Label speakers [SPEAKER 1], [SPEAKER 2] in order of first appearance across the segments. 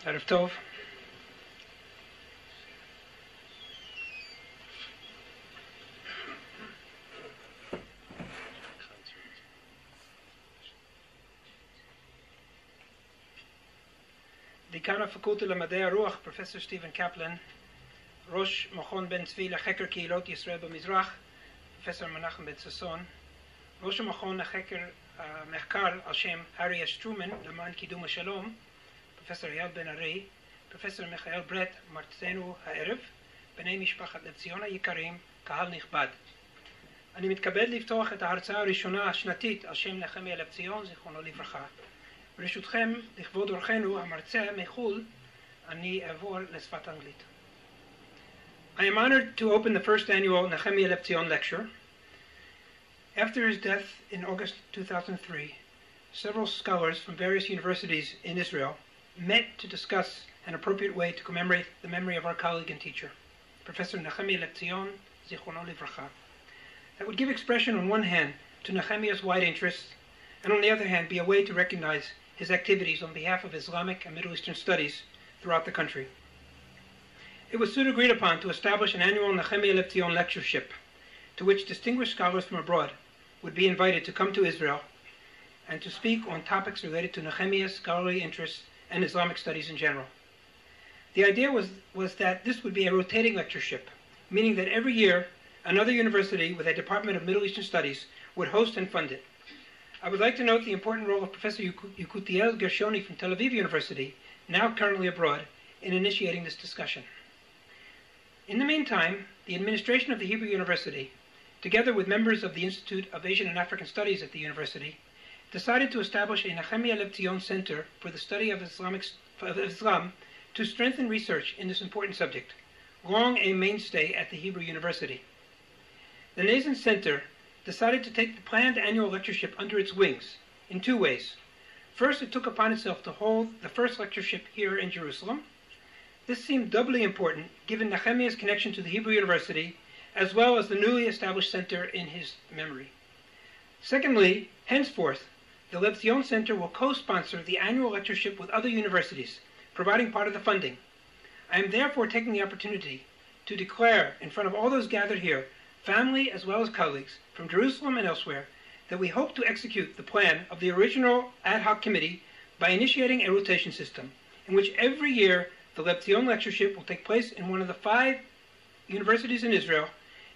[SPEAKER 1] ערב טוב. דיקן הפקולטה למדעי הרוח, פרופסור סטיבן קפלן, ראש מכון בן צבי לחקר קהילות ישראל במזרח, פרופסור מנחם בן ששון, ראש המכון לחקר המחקר על שם הארי אס טרומן למען קידום השלום, פרופסור אייל בן ארי, פרופסור מיכאל ברט, מרצנו הערב, בני משפחת לבציון היקרים, קהל נכבד. אני מתכבד לפתוח את ההרצאה הראשונה השנתית על שם נחמיה לבציון, זיכרונו לברכה. ברשותכם, לכבוד אורחנו, המרצה מחול, אני אעבור לשפת אנגלית. I am honored to open the first annual Nehemiah Levtzion lecture. After his death in August 2003, several scholars from various universities in Israel met to discuss an appropriate way to commemorate the memory of our colleague and teacher, Professor Nehemiah Levtzion, Zichrono Livracha. That would give expression on one hand to Nehemiah's wide interests, and on the other hand be a way to recognize his activities on behalf of Islamic and Middle Eastern studies throughout the country. It was soon agreed upon to establish an annual Nehemiah Levtzion lectureship, to which distinguished scholars from abroad would be invited to come to Israel and to speak on topics related to Nehemiah's scholarly interests and Islamic studies in general. The idea was that this would be a rotating lectureship, meaning that every year another university with a Department of Middle Eastern Studies would host and fund it. I would like to note the important role of Professor Yekutiel Gershoni from Tel Aviv University, now currently abroad, in initiating this discussion. In the meantime, the administration of the Hebrew University, together with members of the Institute of Asian and African Studies at the university, decided to establish a Nehemiah Levtzion Center for the study of Islam to strengthen research in this important subject, long a mainstay at the Hebrew University. The Nazen Center decided to take the planned annual lectureship under its wings in two ways. First, it took upon itself to hold the first lectureship here in Jerusalem. This seemed doubly important given Nehemiah's connection to the Hebrew University as well as the newly established center in his memory. Secondly, henceforth, the Levtzion Center will co-sponsor the annual lectureship with other universities, providing part of the funding. I am therefore taking the opportunity to declare in front of all those gathered here, family as well as colleagues from Jerusalem and elsewhere, that we hope to execute the plan of the original ad hoc committee by initiating a rotation system in which every year the Levtzion lectureship will take place in one of the 5 universities in Israel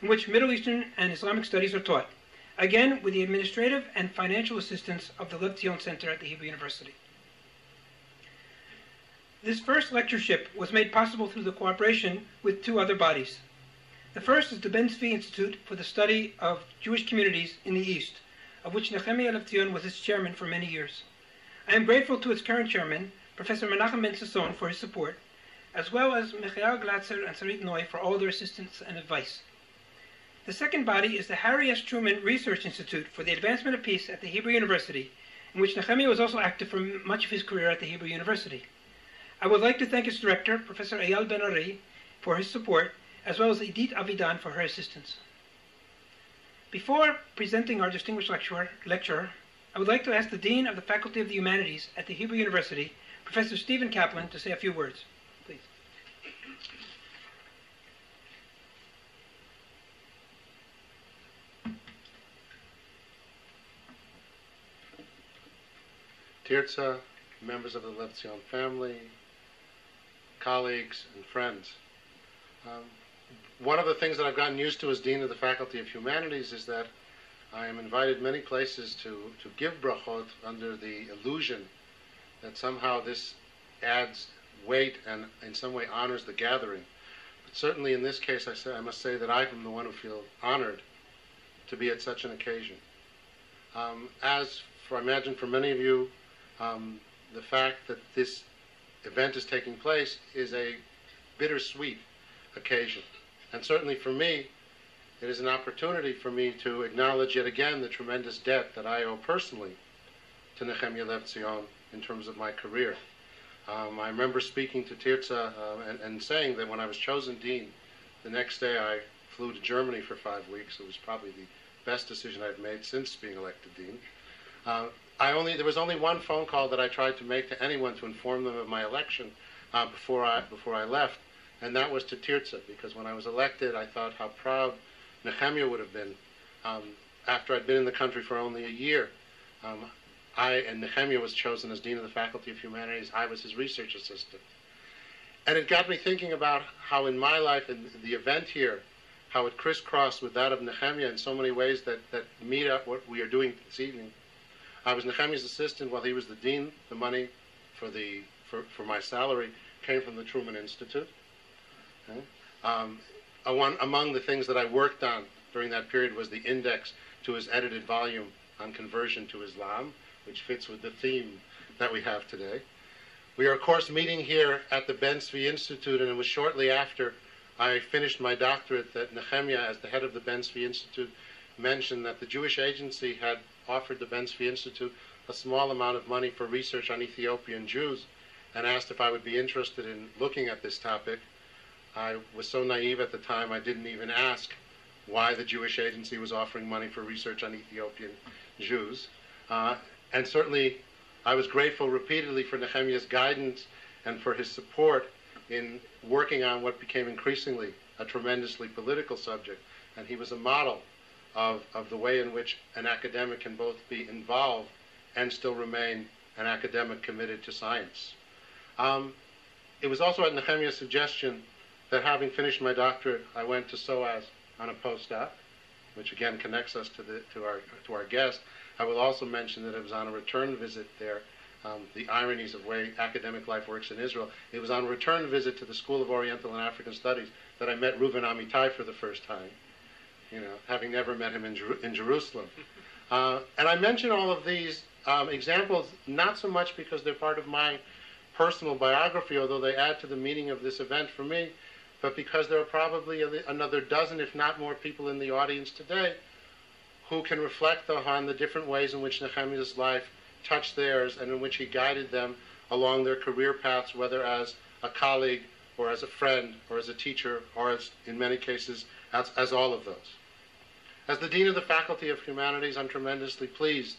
[SPEAKER 1] in which Middle Eastern and Islamic studies are taught, again with the administrative and financial assistance of the Levtzion Center at the Hebrew University. This first lectureship was made possible through the cooperation with 2 other bodies. The first is the Ben Tzvi Institute for the Study of Jewish Communities in the East, of which Nehemiah Levtzion was its chairman for many years. I am grateful to its current chairman, Professor Menachem Ben Sasson, for his support, as well as Michael Glatzer and Sarit Noy for all their assistance and advice. The second body is the Harry S. Truman Research Institute for the Advancement of Peace at the Hebrew University, in which Nehemiah was also active for much of his career at the Hebrew University. I would like to thank its director, Professor Eyal Ben Ari, for his support, as well as Edith Avidan for her assistance. Before presenting our distinguished lecturer, I would like to ask the Dean of the Faculty of the Humanities at the Hebrew University, Professor Stephen Kaplan, to say a few words. Please.
[SPEAKER 2] Tirza, members of the Levtzion family, colleagues, and friends. One of the things that I've gotten used to as Dean of the Faculty of Humanities is that I am invited many places to give brachot under the illusion that somehow this adds weight and in some way honors the gathering. But certainly in this case I must say that I am the one who feels honored to be at such an occasion. As I imagine for many of you, the fact that this event is taking place is a bittersweet occasion. And certainly for me, it is an opportunity for me to acknowledge yet again the tremendous debt that I owe personally to Nehemiah Levtzion in terms of my career. I remember speaking to Tirza and saying that when I was chosen dean, the next day I flew to Germany for 5 weeks. It was probably the best decision I've made since being elected dean. There was only one phone call that I tried to make to anyone to inform them of my election, before I left, and that was to Tirza, because when I was elected, I thought how proud Nehemiah would have been. After I'd been in the country for only a year, and Nehemiah was chosen as Dean of the Faculty of Humanities. I was his research assistant. And it got me thinking about how in my life, and the event here, how it crisscrossed with that of Nehemiah in so many ways that meet up what we are doing this evening. I was Nehemiah's assistant while he was the dean. The money for my salary came from the Truman Institute. Okay. Among the things that I worked on during that period was the index to his edited volume on conversion to Islam, which fits with the theme that we have today. We are, of course, meeting here at the Ben Tzvi Institute, and it was shortly after I finished my doctorate that Nehemiah, as the head of the Ben Tzvi Institute, mentioned that the Jewish Agency had offered the Ben Tzvi Institute a small amount of money for research on Ethiopian Jews, and asked if I would be interested in looking at this topic. I was so naive at the time, I didn't even ask why the Jewish Agency was offering money for research on Ethiopian Jews. And certainly, I was grateful repeatedly for Nehemiah's guidance and for his support in working on what became increasingly a tremendously political subject. And he was a model of the way in which an academic can both be involved and still remain an academic committed to science. It was also at Nehemiah's suggestion that having finished my doctorate, I went to SOAS on a postdoc, which again connects us to our guest. I will also mention that it was on a return visit there, the ironies of way academic life works in Israel. It was on a return visit to the School of Oriental and African Studies that I met Reuven Amitai for the first time, having never met him in Jerusalem. And I mention all of these examples not so much because they're part of my personal biography, although they add to the meaning of this event for me, but because there are probably another dozen, if not more, people in the audience today who can reflect on the different ways in which Nehemiah's life touched theirs and in which he guided them along their career paths, whether as a colleague or as a friend or as a teacher or, as in many cases, as all of those. As the Dean of the Faculty of Humanities, I'm tremendously pleased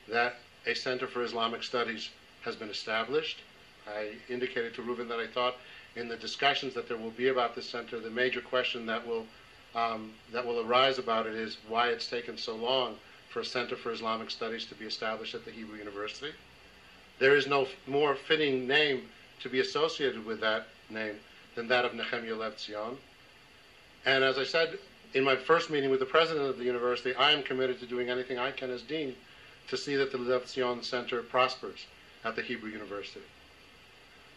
[SPEAKER 2] that a Center for Islamic Studies has been established. I indicated to Reuven that I thought in the discussions that there will be about this center, the major question that will arise about it is why it's taken so long for a Center for Islamic Studies to be established at the Hebrew University. There is no more fitting name to be associated with that name than that of Nehemiah Levtzion. And as I said in my first meeting with the president of the university, I am committed to doing anything I can as dean to see that the Levtzion Center prospers at the Hebrew University.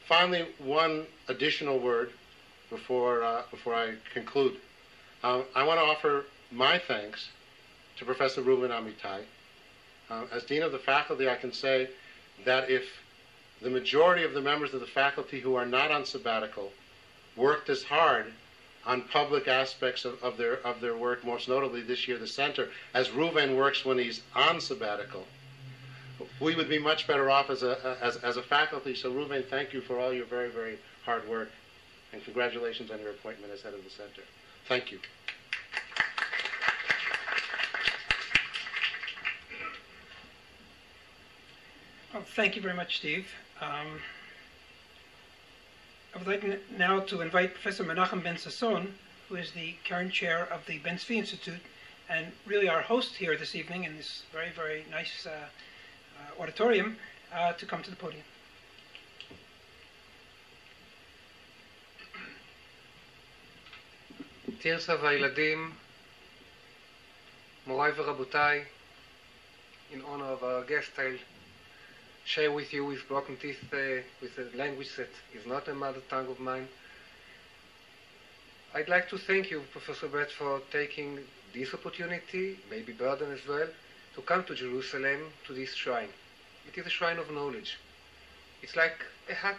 [SPEAKER 2] Finally, one additional word before I conclude. I want to offer my thanks to Professor Reuven Amitai. As Dean of the Faculty, I can say that if the majority of the members of the faculty who are not on sabbatical worked as hard on public aspects of their work, most notably this year the center, as Reuven works when he's on sabbatical, we would be much better off as a faculty. So Reuven, thank you for all your very, very hard work, and congratulations on your appointment as head of the center. Thank you.
[SPEAKER 1] Well, thank you very much, Steve. I would like now to invite Professor Menachem Ben Sasson, who is the current chair of the Ben Tzvi Institute, and really our host here this evening in this very, very nice auditorium, to come to the podium.
[SPEAKER 3] תרצה והילדים, מוריי ורבותיי, in honor of our guest, I'll share with you with broken teeth with a language that is not a mother tongue of mine. I'd like to thank you, Professor Brett, for taking this opportunity, maybe burden as well, to come to Jerusalem, to this shrine. It is a shrine of knowledge. It's like a hut.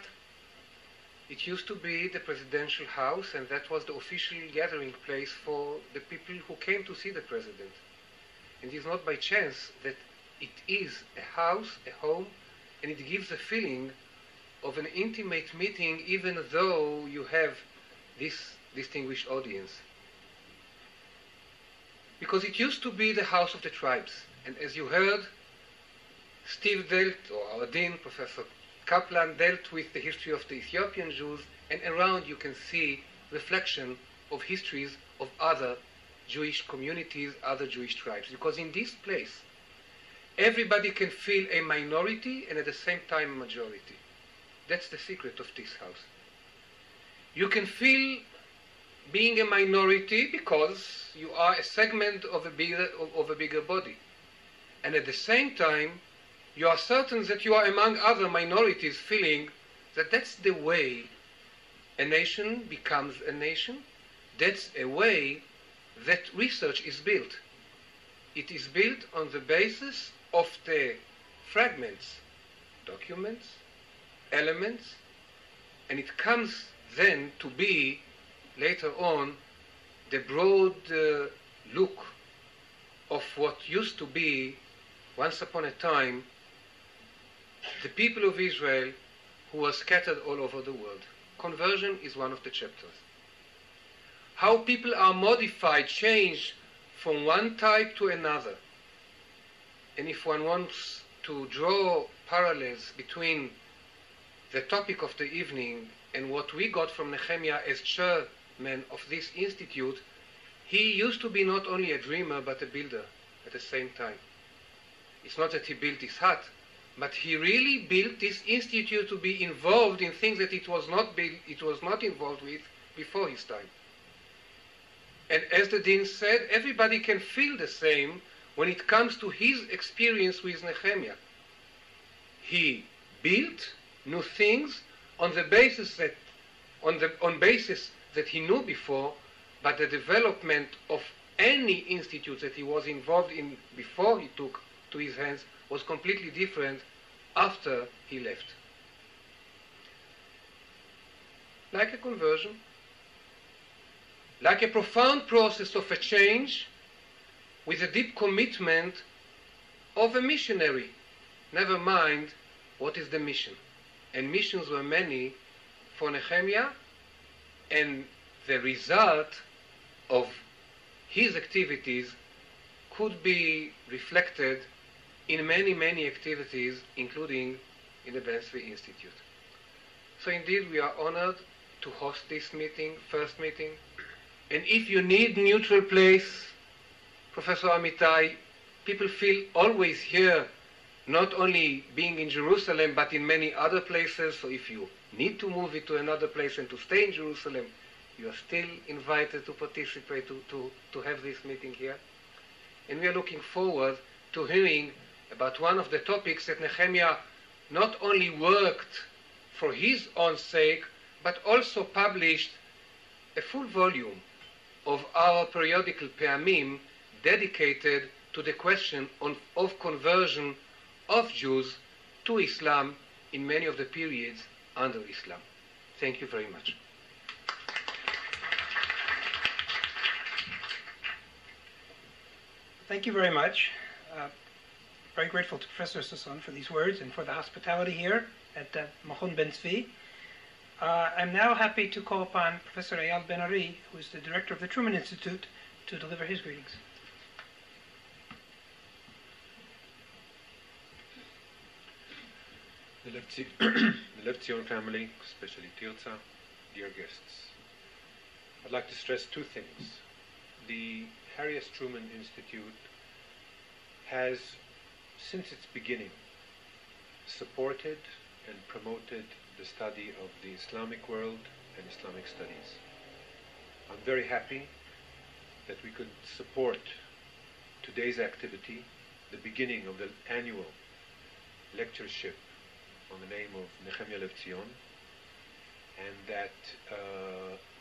[SPEAKER 3] It used to be the presidential house, and that was the official gathering place for the people who came to see the president. And it is not by chance that it is a house, a home, and it gives a feeling of an intimate meeting even though you have this distinguished audience. Because it used to be the house of the tribes. And as you heard, Steve dealt, or our dean, Professor Kaplan dealt with the history of the Ethiopian Jews, and around you can see reflection of histories of other Jewish communities, other Jewish tribes. Because in this place, everybody can feel a minority and at the same time a majority. That's the secret of this house. You can feel being a minority because you are a segment of a bigger body. And at the same time, you are certain that you are among other minorities, feeling that that's the way a nation becomes a nation. That's a way that research is built. It is built on the basis of the fragments, documents, elements, and it comes then to be, later on, the broad look of what used to be, once upon a time, the people of Israel who were scattered all over the world. Conversion is one of the chapters. How people are modified, changed from one type to another. And if one wants to draw parallels between the topic of the evening and what we got from Nehemiah as chairman of this institute, he used to be not only a dreamer but a builder at the same time. It's not that he built his hut, but he really built this institute to be involved in things that it was not involved with before his time. And as the Dean said, everybody can feel the same when it comes to his experience with Nehemiah. He built new things on the basis that he knew before, but the development of any institute that he was involved in before he took to his hands was completely different after he left. Like a conversion, like a profound process of a change with a deep commitment of a missionary. Never mind what is the mission. And missions were many for Nehemiah, and the result of his activities could be reflected in many, many activities, including in the Ben-Zvi Institute. So indeed, we are honored to host this meeting, first meeting. And if you need neutral place, Professor Amitai, people feel always here, not only being in Jerusalem, but in many other places. So if you need to move it to another place and to stay in Jerusalem, you are still invited to participate, to have this meeting here. And we are looking forward to hearing about one of the topics that Nehemiah not only worked for his own sake, but also published a full volume of our periodical Pe'amim dedicated to the question of conversion of Jews to Islam in many of the periods under Islam. Thank you very much.
[SPEAKER 1] Thank you very much. Very grateful to Professor Sasson for these words and for the hospitality here at Machon Ben-Zvi. I'm now happy to call upon Professor Eyal Ben-Ari, who is the director of the Truman Institute, to deliver his greetings.
[SPEAKER 4] The Levtzion family, especially Tirza, dear guests. I'd like to stress two things. The Harry S. Truman Institute has, since its beginning, supported and promoted the study of the Islamic world and Islamic studies. I'm very happy that we could support today's activity, the beginning of the annual lectureship on the name of Nehemiah Levtzion, and that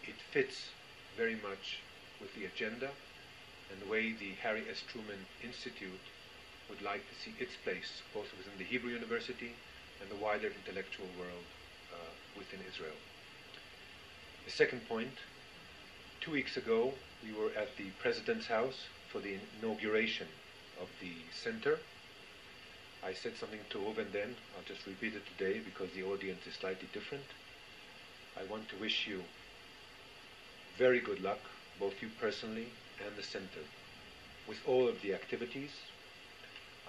[SPEAKER 4] it fits very much with the agenda and the way the Harry S. Truman Institute would like to see its place, both within the Hebrew University and the wider intellectual world within Israel. The second point, 2 weeks ago, we were at the President's house for the inauguration of the center. I said something to Ruben then, I'll just repeat it today because the audience is slightly different. I want to wish you very good luck, both you personally and the center, with all of the activities.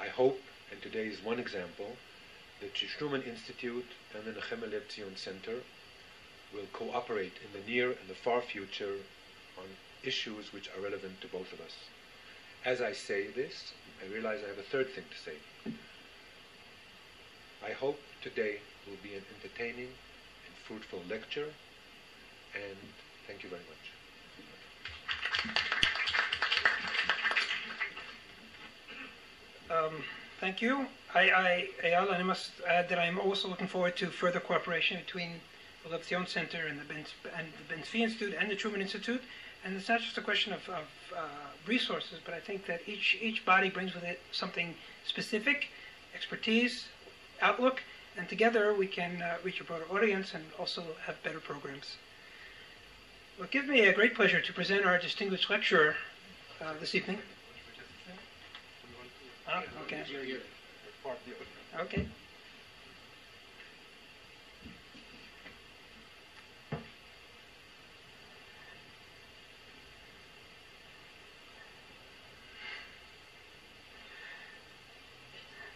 [SPEAKER 4] I hope, and today is one example, the Truman Institute and the Levtzion Center will cooperate in the near and the far future on issues which are relevant to both of us. As I say this, I realize I have a third thing to say. I hope today will be an entertaining and fruitful lecture, and thank you very much.
[SPEAKER 1] Thank you. Eyal, I must add that I'm also looking forward to further cooperation between the Levtzion Center and the Ben-Zvi Institute and the Truman Institute. And it's not just a question of resources, but I think that each body brings with it something specific, expertise, outlook, and together we can reach a broader audience and also have better programs. Well, it gives me a great pleasure to present our distinguished lecturer this evening. Oh, okay. Okay.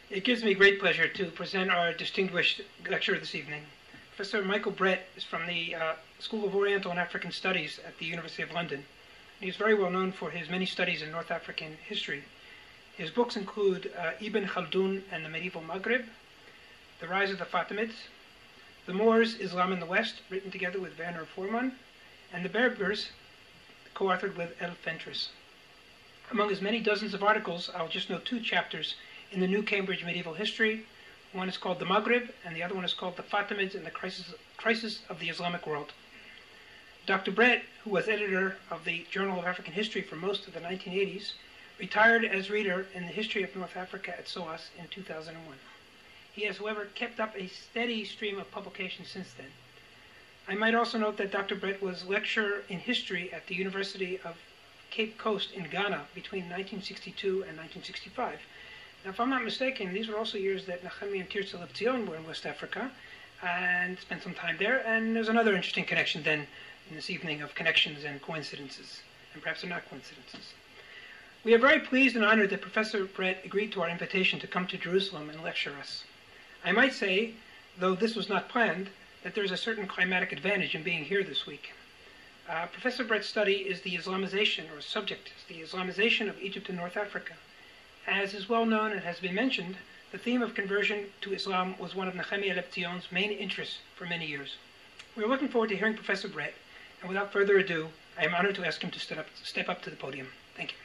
[SPEAKER 1] It gives me great pleasure to present our distinguished lecturer this evening. Professor Michael Brett is from the School of Oriental and African Studies at the University of London. He is very well known for his many studies in North African history. His books include Ibn Khaldun and the Medieval Maghreb, The Rise of the Fatimids, The Moors, Islam in the West, written together with Werner Forman, and The Berbers, co-authored with El Fentress. Among his many dozens of articles, I'll just note 2 chapters in the New Cambridge Medieval History. One is called The Maghreb, and the other one is called The Fatimids and the Crisis of the Islamic World. Dr. Brett, who was editor of the Journal of African History for most of the 1980s, retired as reader in the history of North Africa at SOAS in 2001. He has, however, kept up a steady stream of publications since then. I might also note that Dr. Brett was lecturer in history at the University of Cape Coast in Ghana between 1962 and 1965. Now, if I'm not mistaken, these were also years that Nehemiah and Tirza Levtzion were in West Africa and spent some time there, and there's another interesting connection then in this evening of connections and coincidences, and perhaps they're not coincidences. We are very pleased and honored that Professor Brett agreed to our invitation to come to Jerusalem and lecture us. I might say, though this was not planned, that there is a certain climatic advantage in being here this week. Professor Brett's study is the Islamization, or subject is the Islamization of Egypt and North Africa. As is well known and has been mentioned, the theme of conversion to Islam was one of Nehemiah Levtzion's main interests for many years. We are looking forward to hearing Professor Brett, and without further ado, I am honored to ask him to step up to the podium. Thank you.